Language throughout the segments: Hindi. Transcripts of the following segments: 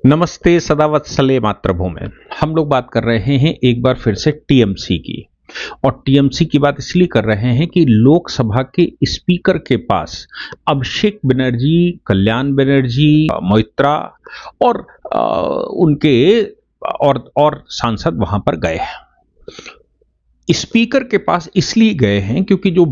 नमस्ते सदावत्सले मातृभूमि। हम लोग बात कर रहे हैं एक बार फिर से टीएमसी की। और टीएमसी की बात इसलिए कर रहे हैं कि लोकसभा के स्पीकर के पास अभिषेक बनर्जी, कल्याण बनर्जी, मोइत्रा और उनके और सांसद वहां पर गए हैं। स्पीकर के पास इसलिए गए हैं क्योंकि जो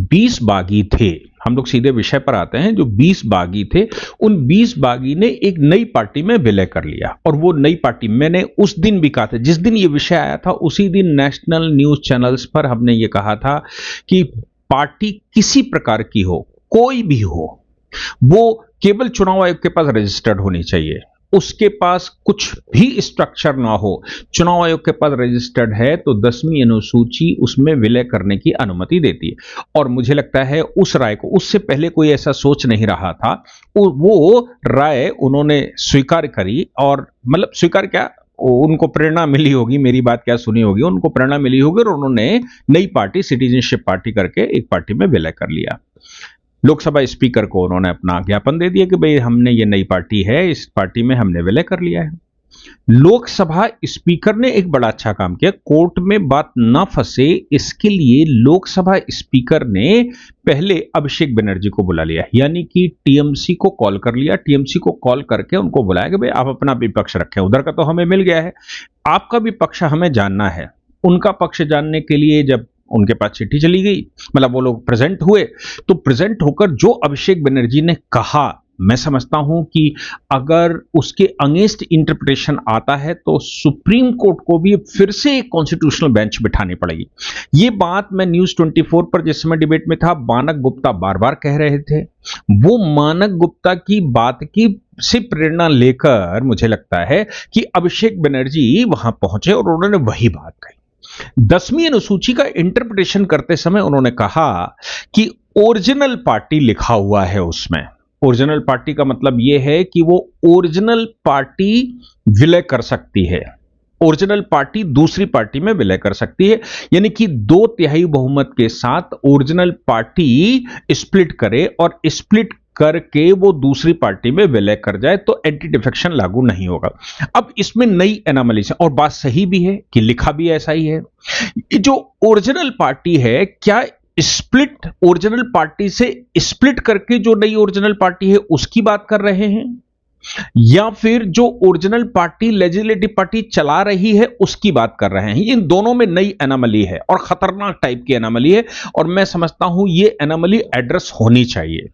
20 बागी थे, हम लोग सीधे विषय पर आते हैं, जो 20 बागी थे उन 20 बागी ने एक नई पार्टी में विलय कर लिया। और वो नई पार्टी मैंने उस दिन भी कहा था, जिस दिन ये विषय आया था उसी दिन नेशनल न्यूज चैनल्स पर हमने ये कहा था कि पार्टी किसी प्रकार की हो, कोई भी हो, वो केवल चुनाव आयोग के पास रजिस्टर्ड होनी चाहिए, उसके पास कुछ भी स्ट्रक्चर ना हो। चुनाव आयोग के पास रजिस्टर्ड है तो 10वीं अनुसूची उसमें विलय करने की अनुमति देती है। और मुझे लगता है उस राय को उससे पहले कोई ऐसा सोच नहीं रहा था, वो राय उन्होंने स्वीकार करी। और मतलब स्वीकार क्या, उनको प्रेरणा मिली होगी, मेरी बात क्या सुनी होगी, उनको प्रेरणा मिली होगी और उन्होंने नई पार्टी सिटीजनशिप पार्टी करके एक पार्टी में विलय कर लिया। लोकसभा स्पीकर को उन्होंने अपना ज्ञापन दे दिया कि भाई हमने ये नई पार्टी है, इस पार्टी में हमने विलय कर लिया है। लोकसभा स्पीकर ने एक बड़ा अच्छा काम किया, कोर्ट में बात ना फंसे इसके लिए लोकसभा स्पीकर ने पहले अभिषेक बनर्जी को बुला लिया, यानी कि टीएमसी को कॉल कर लिया। टीएमसी को कॉल करके उनको बुलाया कि भाई आप अपना विपक्ष रखें, उधर का तो हमें मिल गया है, आपका भी पक्ष हमें जानना है। उनका पक्ष जानने के लिए जब उनके पास चिट्ठी चली गई, मतलब वो लोग प्रेजेंट हुए, तो प्रेजेंट होकर जो अभिषेक बनर्जी ने कहा, मैं समझता हूं कि अगर उसके अगेंस्ट इंटरप्रिटेशन आता है तो सुप्रीम कोर्ट को भी फिर से एक कॉन्स्टिट्यूशनल बेंच बिठानी पड़ेगी। ये बात मैं न्यूज 24 पर जिस समय डिबेट में था, मानक गुप्ता बार बार कह रहे थे। वो मानक गुप्ता की बात की से प्रेरणा लेकर मुझे लगता है कि अभिषेक बनर्जी वहां पहुंचे और उन्होंने वही बात कही। 10वीं अनुसूची का इंटरप्रिटेशन करते समय उन्होंने कहा कि ओरिजिनल पार्टी लिखा हुआ है उसमें। ओरिजिनल पार्टी का मतलब यह है कि वो ओरिजिनल पार्टी विलय कर सकती है, ओरिजिनल पार्टी दूसरी पार्टी में विलय कर सकती है, यानी कि 2/3 बहुमत के साथ ओरिजिनल पार्टी स्प्लिट करे और स्प्लिट करके वो दूसरी पार्टी में विलय कर जाए तो एंटी डिफेक्शन लागू नहीं होगा। अब इसमें नई एनामलीज है और बात सही भी है कि लिखा भी ऐसा ही है। जो ओरिजिनल पार्टी है, क्या स्प्लिट ओरिजिनल पार्टी से स्प्लिट करके जो नई ओरिजिनल पार्टी है उसकी बात कर रहे हैं, या फिर जो ओरिजिनल पार्टी लेजिस्लेटिव पार्टी चला रही है उसकी बात कर रहे हैं? इन दोनों में नई एनामली है और खतरनाक टाइप की एनामली है, और मैं समझता हूं ये एनामली एड्रेस होनी चाहिए।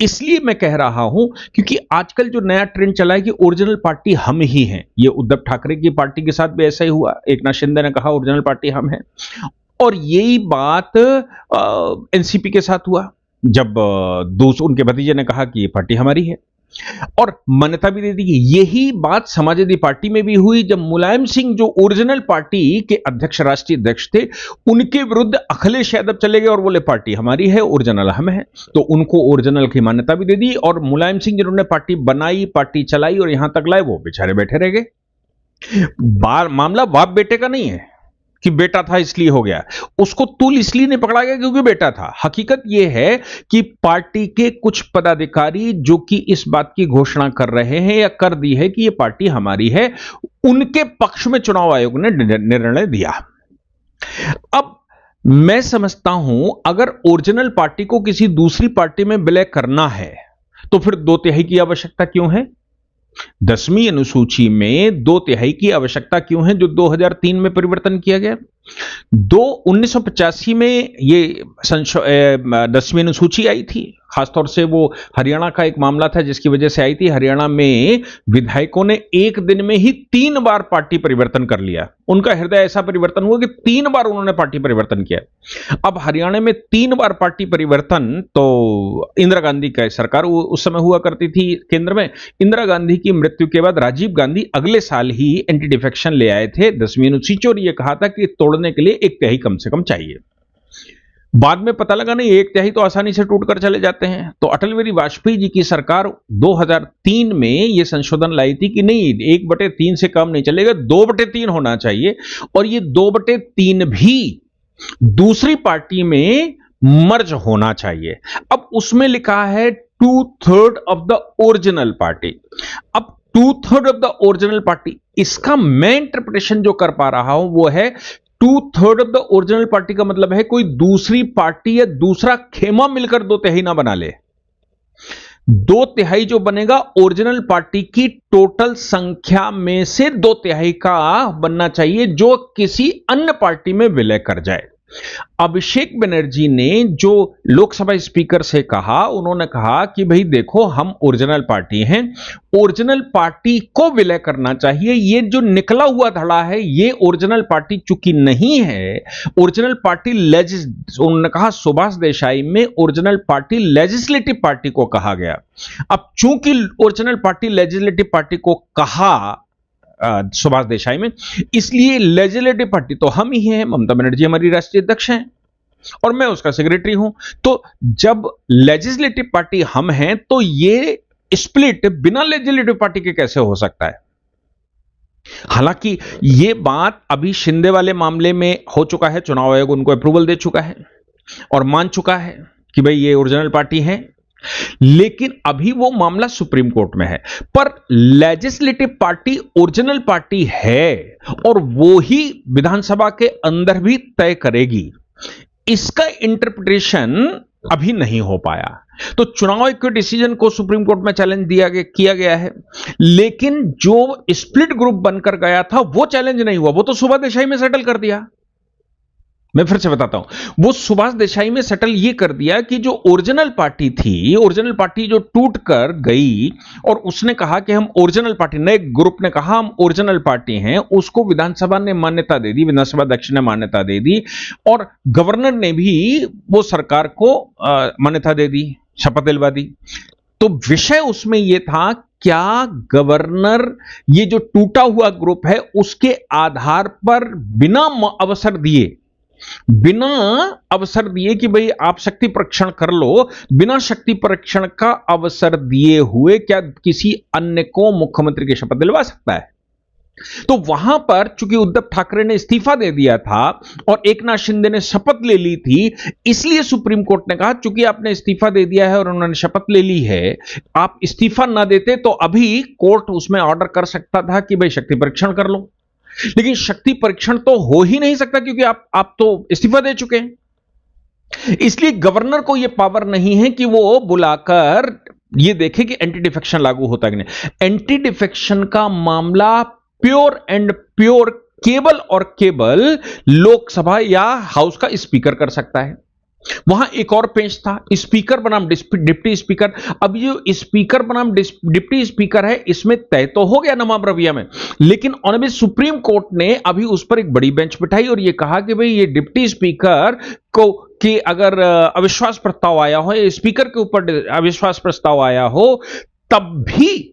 इसलिए मैं कह रहा हूं क्योंकि आजकल जो नया ट्रेंड चला है कि ओरिजिनल पार्टी हम ही हैं। ये उद्धव ठाकरे की पार्टी के साथ भी ऐसा ही हुआ, एकनाथ शिंदे ने कहा ओरिजिनल पार्टी हम हैं, और यही बात एनसीपी के साथ हुआ जब उनके भतीजे ने कहा कि ये पार्टी हमारी है और मान्यता भी दे दी। यही बात समाजवादी पार्टी में भी हुई जब मुलायम सिंह जो ओरिजिनल पार्टी के अध्यक्ष, राष्ट्रीय अध्यक्ष थे, उनके विरुद्ध अखिलेश यादव चले गए और बोले पार्टी हमारी है, ओरिजिनल हम है, तो उनको ओरिजिनल की मान्यता भी दे दी। और मुलायम सिंह जिन्होंने पार्टी बनाई, पार्टी चलाई और यहां तक लाए, वो बेचारे बैठे रह गए। मामला बाप बेटे का नहीं है कि बेटा था इसलिए हो गया, उसको तूल इसलिए नहीं पकड़ा गया क्योंकि बेटा था। हकीकत यह है कि पार्टी के कुछ पदाधिकारी जो कि इस बात की घोषणा कर रहे हैं या कर दी है कि यह पार्टी हमारी है, उनके पक्ष में चुनाव आयोग ने निर्णय दिया। अब मैं समझता हूं अगर ओरिजिनल पार्टी को किसी दूसरी पार्टी में विलय करना है तो फिर 2/3 की आवश्यकता क्यों है? 10वीं अनुसूची में 2/3 की आवश्यकता क्यों है जो 2003 में परिवर्तन किया गया? 1985 में ये 10वीं अनुसूची आई थी, खासतौर से वो हरियाणा का एक मामला था जिसकी वजह से आई थी। हरियाणा में विधायकों ने एक दिन में ही 3 बार पार्टी परिवर्तन कर लिया। उनका हृदय ऐसा परिवर्तन हुआ कि 3 बार उन्होंने पार्टी परिवर्तन किया। अब हरियाणा में 3 बार पार्टी परिवर्तन, तो इंदिरा गांधी का सरकार उस समय हुआ करती थी केंद्र में। इंदिरा गांधी की मृत्यु के बाद राजीव गांधी अगले साल ही एंटी डिफेक्शन ले आए थे 10वीं अनुसूची, और यह कहा था कि तोड़ने के लिए 1/3 कम से कम चाहिए। बाद में पता लगा नहीं 1/3 तो आसानी से टूटकर चले जाते हैं, तो अटल बिहारी वाजपेयी जी की सरकार 2003 में यह संशोधन लाई थी कि नहीं, 1/3 से कम नहीं चलेगा, 2/3 होना चाहिए, और ये 2/3 भी दूसरी पार्टी में मर्ज होना चाहिए। अब उसमें लिखा है 2/3 ऑफ द ओरिजिनल पार्टी। अब 2/3 ऑफ द ओरिजिनल पार्टी, इसका मैं इंटरप्रिटेशन जो कर पा रहा हूं वो है 2/3 ऑफ द ओरिजिनल पार्टी का मतलब है कोई दूसरी पार्टी या दूसरा खेमा मिलकर 2/3 ना बना ले। 2/3 जो बनेगा ओरिजिनल पार्टी की टोटल संख्या में से 2/3 का बनना चाहिए जो किसी अन्य पार्टी में विलय कर जाए। अभिषेक बनर्जी ने जो लोकसभा स्पीकर से कहा, उन्होंने कहा कि भाई देखो हम ओरिजिनल पार्टी हैं, ओरिजिनल पार्टी को विलय करना चाहिए। ये जो निकला हुआ धड़ा है ये ओरिजिनल पार्टी चूंकि नहीं है, ओरिजिनल पार्टी उन्होंने कहा सुभाष देसाई में ओरिजिनल पार्टी लेजिस्लेटिव पार्टी को कहा गया। अब चूंकि ओरिजिनल पार्टी लेजिस्लेटिव पार्टी को कहा सुभाष देसाई में, इसलिए लेजिस्लेटिव पार्टी तो हम ही हैं, ममता बनर्जी हमारी राष्ट्रीय अध्यक्ष हैं और मैं उसका सेक्रेटरी हूं। तो जब लेजिस्लेटिव पार्टी हम हैं तो ये स्प्लिट बिना लेजिस्लेटिव पार्टी के कैसे हो सकता है। हालांकि ये बात अभी शिंदे वाले मामले में हो चुका है, चुनाव आयोग उनको अप्रूवल दे चुका है और मान चुका है कि भाई ये ओरिजिनल पार्टी है, लेकिन अभी वो मामला सुप्रीम कोर्ट में है। पर लेजिस्लेटिव पार्टी ओरिजिनल पार्टी है और वो ही विधानसभा के अंदर भी तय करेगी, इसका इंटरप्रिटेशन अभी नहीं हो पाया। तो चुनाव आयोग के डिसीजन को सुप्रीम कोर्ट में चैलेंज किया गया है, लेकिन जो स्प्लिट ग्रुप बनकर गया था वो चैलेंज नहीं हुआ, वो तो सुभाष देसाई में सेटल कर दिया। मैं फिर से बताता हूं, वो सुभाष देसाई में सेटल ये कर दिया कि जो ओरिजिनल पार्टी थी, ओरिजिनल पार्टी जो टूट कर गई और उसने कहा कि हम ओरिजिनल पार्टी, नए ग्रुप ने कहा हम ओरिजिनल पार्टी हैं, उसको विधानसभा ने मान्यता दे दी, विधानसभा अध्यक्ष ने मान्यता दे दी और गवर्नर ने भी वो सरकार को मान्यता दे दी, शपथ दिलवा दी। तो विषय उसमें यह था क्या गवर्नर ये जो टूटा हुआ ग्रुप है उसके आधार पर बिना अवसर दिए कि भाई आप शक्ति परीक्षण कर लो, बिना शक्ति परीक्षण का अवसर दिए हुए क्या किसी अन्य को मुख्यमंत्री की शपथ दिलवा सकता है। तो वहां पर चूंकि उद्धव ठाकरे ने इस्तीफा दे दिया था और एकनाथ शिंदे ने शपथ ले ली थी, इसलिए सुप्रीम कोर्ट ने कहा चूंकि आपने इस्तीफा दे दिया है और उन्होंने शपथ ले ली है, आप इस्तीफा ना देते तो अभी कोर्ट उसमें ऑर्डर कर सकता था कि भाई शक्ति परीक्षण कर लो, लेकिन शक्ति परीक्षण तो हो ही नहीं सकता क्योंकि आप तो इस्तीफा दे चुके हैं। इसलिए गवर्नर को यह पावर नहीं है कि वो बुलाकर ये देखे कि एंटी डिफेक्शन लागू होता है कि नहीं। एंटी डिफेक्शन का मामला प्योर एंड प्योर केवल और केवल लोकसभा या हाउस का स्पीकर कर सकता है। वहां एक और पेंच था, स्पीकर बनाम डिप्टी स्पीकर। अब ये स्पीकर बनाम डिप्टी स्पीकर है, इसमें तय तो हो गया नवाब रविया में, लेकिन ऑनरेबल सुप्रीम कोर्ट ने अभी उस पर एक बड़ी बेंच बिठाई और ये कहा कि भाई ये डिप्टी स्पीकर को कि अगर अविश्वास प्रस्ताव आया हो या स्पीकर के ऊपर अविश्वास प्रस्ताव आया हो तब भी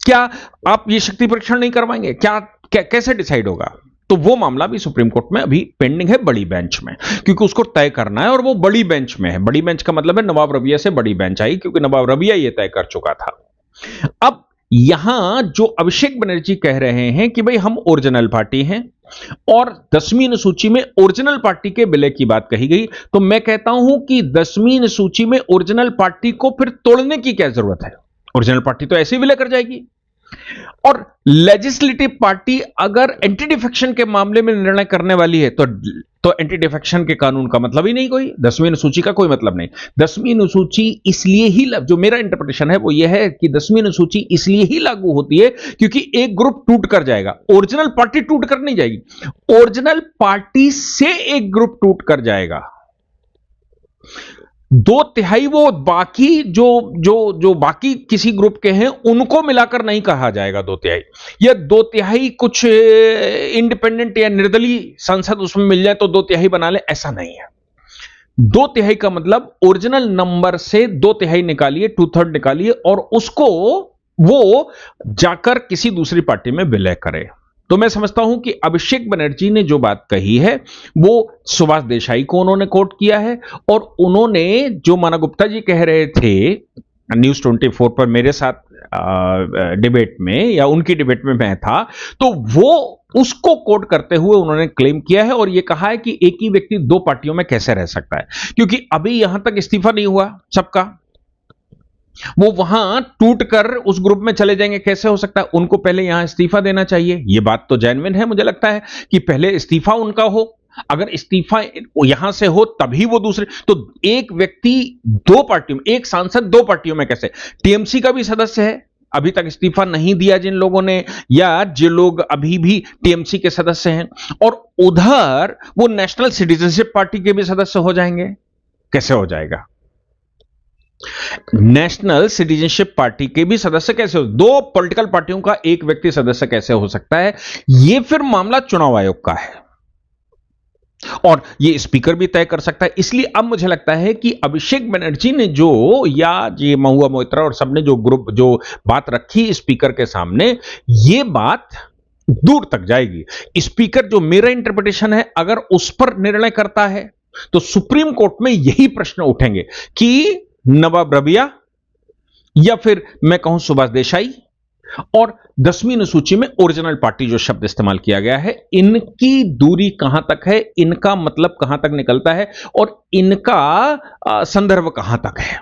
क्या आप ये शक्ति परीक्षण नहीं करवाएंगे, कैसे डिसाइड होगा। तो वो मामला भी सुप्रीम कोर्ट में अभी पेंडिंग है बड़ी बेंच में, क्योंकि उसको तय करना है और वो बड़ी बेंच में है। बड़ी बेंच का मतलब है नवाब रविया से बड़ी बेंच आई, क्योंकि नवाब रविया ये तय कर चुका था। अब यहां जो अभिषेक बनर्जी कह रहे हैं कि भाई हम ओरिजिनल पार्टी हैं और 10वीं अनुसूची में ओरिजिनल पार्टी के विलय की बात कही गई, तो मैं कहता हूं कि 10वीं अनुसूची में ओरिजिनल पार्टी को फिर तोड़ने की क्या जरूरत है। ओरिजिनल पार्टी तो ऐसे ही विलय कर जाएगी और लेजिस्लेटिव पार्टी अगर एंटी डिफेक्शन के मामले में निर्णय करने वाली है तो एंटी डिफेक्शन के कानून का मतलब ही नहीं, कोई 10वीं अनुसूची का कोई मतलब नहीं। 10वीं अनुसूची इसलिए ही, जो मेरा इंटरप्रिटेशन है वो यह है कि 10वीं अनुसूची इसलिए ही लागू होती है क्योंकि एक ग्रुप टूट कर जाएगा, ओरिजिनल पार्टी टूट कर नहीं जाएगी, ओरिजिनल पार्टी से एक ग्रुप टूट कर जाएगा। 2/3 वो बाकी जो बाकी किसी ग्रुप के हैं उनको मिलाकर नहीं कहा जाएगा 2/3, या 2/3 कुछ इंडिपेंडेंट या निर्दलीय सांसद उसमें मिल जाए तो 2/3 बना ले, ऐसा नहीं है। 2/3 का मतलब ओरिजिनल नंबर से 2/3 निकालिए, 2/3 निकालिए और उसको वो जाकर किसी दूसरी पार्टी में विलय करे। तो मैं समझता हूं कि अभिषेक बनर्जी ने जो बात कही है वो सुभाष देसाई को उन्होंने कोट किया है और उन्होंने जो माना गुप्ता जी कह रहे थे न्यूज़ 24 पर मेरे साथ डिबेट में या उनकी डिबेट में मैं था, तो वो उसको कोट करते हुए उन्होंने क्लेम किया है और यह कहा है कि एक ही व्यक्ति दो पार्टियों में कैसे रह सकता है, क्योंकि अभी यहां तक इस्तीफा नहीं हुआ सबका। वो वहां टूट कर उस ग्रुप में चले जाएंगे, कैसे हो सकता है? उनको पहले यहां इस्तीफा देना चाहिए। ये बात तो जेन्युइन है, मुझे लगता है कि पहले इस्तीफा उनका हो। अगर इस्तीफा यहां से हो तभी वो दूसरे, तो एक व्यक्ति दो पार्टियों में, एक सांसद दो पार्टियों में कैसे? टीएमसी का भी सदस्य है, अभी तक इस्तीफा नहीं दिया जिन लोगों ने, या जो लोग अभी भी टीएमसी के सदस्य हैं, और उधर वो नेशनल सिटीजनशिप पार्टी के भी सदस्य हो जाएंगे, कैसे हो जाएगा? नेशनल सिटीजनशिप पार्टी के भी सदस्य कैसे हो? दो पॉलिटिकल पार्टियों का एक व्यक्ति सदस्य कैसे हो सकता है? यह फिर मामला चुनाव आयोग का है और ये स्पीकर भी तय कर सकता है। इसलिए अब मुझे लगता है कि अभिषेक बनर्जी ने जो, या ये महुआ मोइत्रा और सबने जो बात रखी स्पीकर के सामने, ये बात दूर तक जाएगी। स्पीकर, जो मेरा इंटरप्रिटेशन है, अगर उस पर निर्णय करता है तो सुप्रीम कोर्ट में यही प्रश्न उठेंगे कि नवाब रबिया या फिर मैं कहूं सुभाष देसाई और 10वीं अनुसूची में ओरिजिनल पार्टी जो शब्द इस्तेमाल किया गया है, इनकी दूरी कहां तक है, इनका मतलब कहां तक निकलता है और इनका संदर्भ कहां तक है।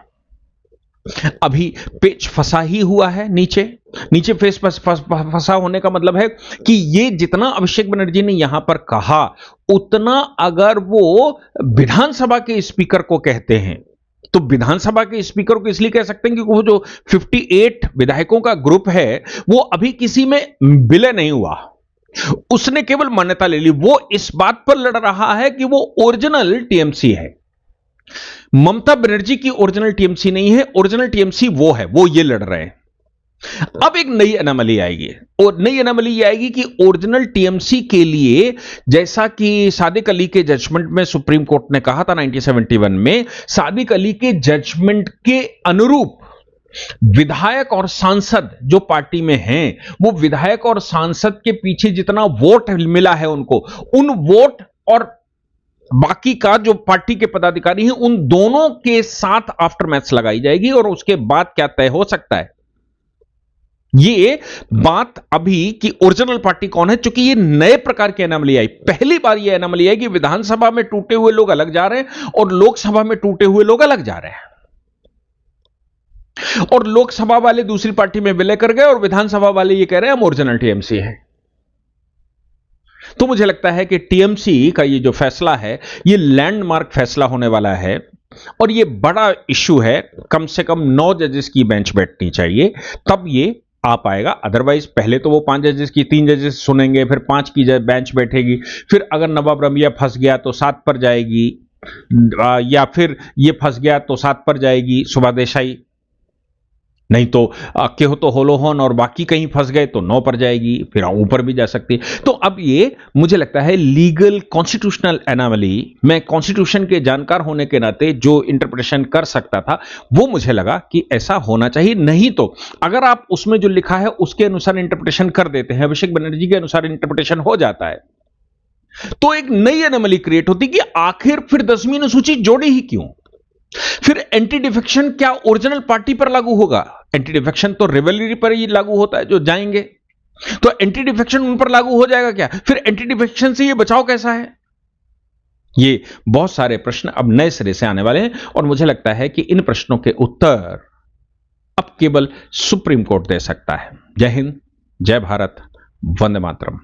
अभी पेच फंसा ही हुआ है, नीचे फेस फंसा होने का मतलब है कि ये जितना अभिषेक बनर्जी ने यहां पर कहा, उतना अगर वो विधानसभा के स्पीकर को कहते हैं, तो विधानसभा के स्पीकर को इसलिए कह सकते हैं कि वो जो 58 विधायकों का ग्रुप है, वो अभी किसी में विलय नहीं हुआ, उसने केवल मान्यता ले ली। वो इस बात पर लड़ रहा है कि वो ओरिजिनल टीएमसी है। ममता बनर्जी की ओरिजिनल टीएमसी नहीं है, ओरिजिनल टीएमसी वो है, वो ये लड़ रहे हैं। अब एक नई एनामली आएगी, और नई एनामली ये आएगी कि ओरिजिनल टीएमसी के लिए, जैसा कि सादिक अली के जजमेंट में सुप्रीम कोर्ट ने कहा था 1971 में, सादिक अली के जजमेंट के अनुरूप विधायक और सांसद जो पार्टी में हैं, वो विधायक और सांसद के पीछे जितना वोट मिला है उनको, उन वोट और बाकी का जो पार्टी के पदाधिकारी हैं, उन दोनों के साथ आफ्टर मैथ्स लगाई जाएगी और उसके बाद क्या तय हो सकता है। ये बात अभी कि ओरिजिनल पार्टी कौन है, चूंकि ये नए प्रकार की एनामली आई, पहली बार ये एनामली आई कि विधानसभा में टूटे हुए लोग अलग जा रहे हैं और लोकसभा में टूटे हुए लोग अलग जा रहे हैं, और लोकसभा वाले दूसरी पार्टी में विलय कर गए और विधानसभा वाले ये कह रहे हैं हम ओरिजिनल टीएमसी है। तो मुझे लगता है कि टीएमसी का ये जो फैसला है, ये लैंडमार्क फैसला होने वाला है और ये बड़ा इश्यू है। कम से कम 9 जजेस की बेंच बैठनी चाहिए, तब ये आ पाएगा। अदरवाइज पहले तो वो 5 जजेस की 3 जजेस सुनेंगे, फिर 5 की बेंच बैठेगी, फिर अगर नवाब रबिया फंस गया तो 7 पर जाएगी, या फिर ये फंस गया तो 7 पर जाएगी सुभाष देसाई, नहीं तो केहो तो होलोहन और बाकी कहीं फंस गए तो 9 पर जाएगी, फिर ऊपर भी जा सकती है। तो अब ये मुझे लगता है लीगल कॉन्स्टिट्यूशनल एनामली, मैं कॉन्स्टिट्यूशन के जानकार होने के नाते जो इंटरप्रिटेशन कर सकता था, वो मुझे लगा कि ऐसा होना चाहिए। नहीं तो अगर आप उसमें जो लिखा है उसके अनुसार इंटरप्रिटेशन कर देते हैं, अभिषेक बनर्जी के अनुसार इंटरप्रिटेशन हो जाता है, तो एक नई एनामली क्रिएट होती कि आखिर फिर 10वीं अनुसूची जोड़ी ही क्यों? फिर एंटी डिफेक्शन क्या ओरिजिनल पार्टी पर लागू होगा? एंटी डिफेक्शन तो रिवेलरी पर ही लागू होता है, जो जाएंगे, तो एंटी डिफेक्शन उन पर लागू हो जाएगा क्या? फिर एंटी डिफेक्शन से ये बचाव कैसा है? ये बहुत सारे प्रश्न अब नए सिरे से आने वाले हैं और मुझे लगता है कि इन प्रश्नों के उत्तर अब केवल सुप्रीम कोर्ट दे सकता है। जय हिंद, जय भारत, वंदे मातरम।